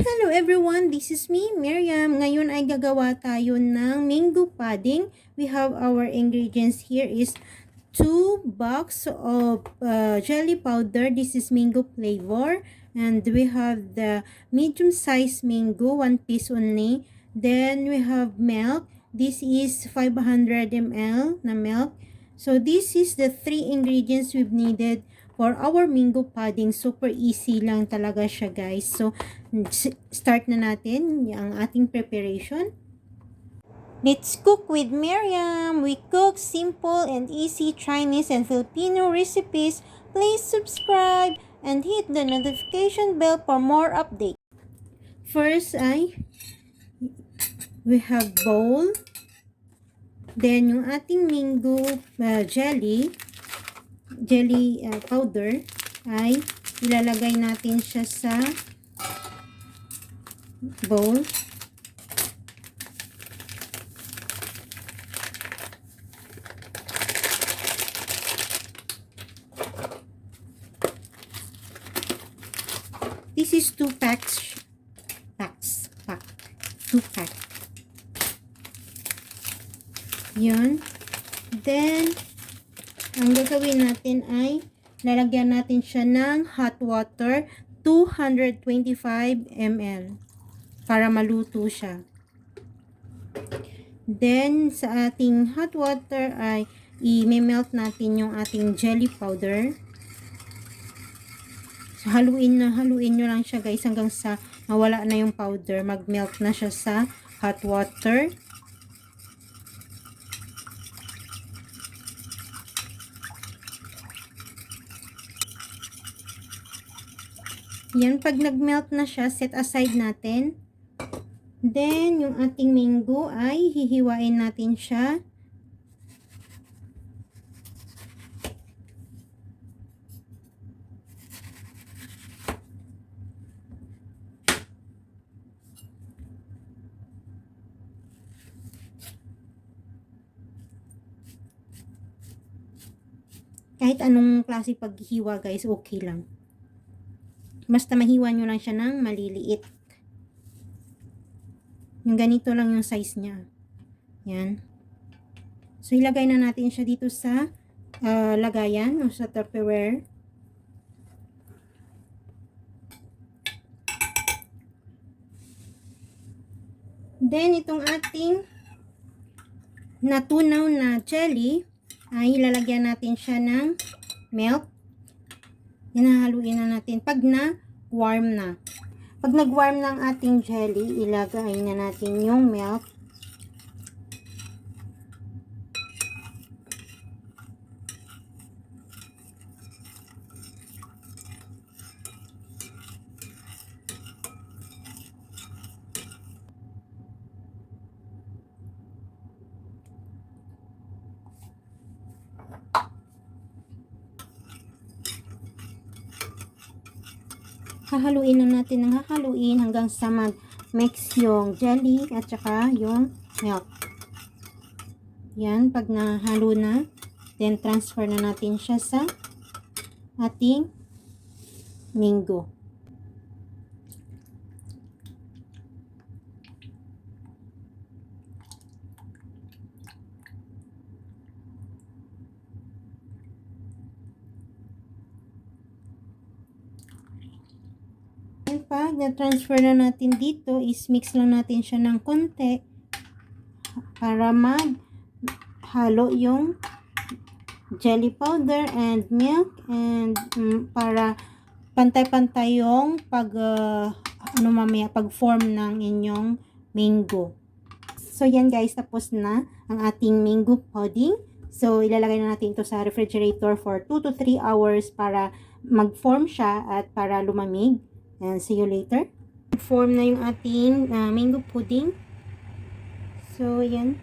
Hello everyone, this is me, Miriam. Ngayon ay gagawa tayo ng mango pudding. We have our ingredients here is 2 box of jelly powder. This is mango flavor. And we have the medium size mango, 1 piece only. Then we have milk. This is 500 ml na milk. So this is the 3 ingredients we've needed for our mango pudding. Super easy lang talaga siya, guys. So start na natin ang ating preparation. Let's cook with Miriam. We cook simple and easy Chinese and Filipino recipes. Please subscribe and hit the notification bell for more updates. First we have bowl. Then yung ating mango jelly powder ay ilalagay natin siya sa bowl. This is 2 packs. 2 pack. Yun. Then, ang gagawin natin ay lalagyan natin siya ng hot water 225 ml para maluto siya. Then, sa ating hot water ay i-melt natin yung ating jelly powder. So, haluin nyo lang siya, guys, hanggang sa mawala na yung powder. Mag-melt na siya sa hot water. Yan, pag nag-melt na siya, set aside natin. Then, yung ating mango ay hihiwain natin siya. Kahit anong klase paghiwa, guys, okay lang. Basta mahiwa nyo lang siya ng maliliit. Yung ganito lang yung size niya. Yan. So, ilagay na natin siya dito sa lagayan o sa Tupperware. Then, itong ating natunaw na jelly ay ilalagyan natin siya ng milk. Hinahaluin na natin pag na-warm na. Pag nag-warm na ang ating jelly, ilagay na natin yung milk. Hahaluin na natin ng hahaluin hanggang sa mag-mix yung jelly at saka yung milk. Yan, pag nahalo na, then transfer na natin siya sa ating mango. Pag na-transfer na natin dito, is mix lang natin siya ng konti para maghalo yung jelly powder and milk and para pantay-pantay yung pag-form ng inyong mango. So, yan, guys, tapos na ang ating mango pudding. So, ilalagay na natin ito sa refrigerator for 2 to 3 hours para mag-form siya at para lumamig. And see you later. Form na yung ating mango pudding. So, yan.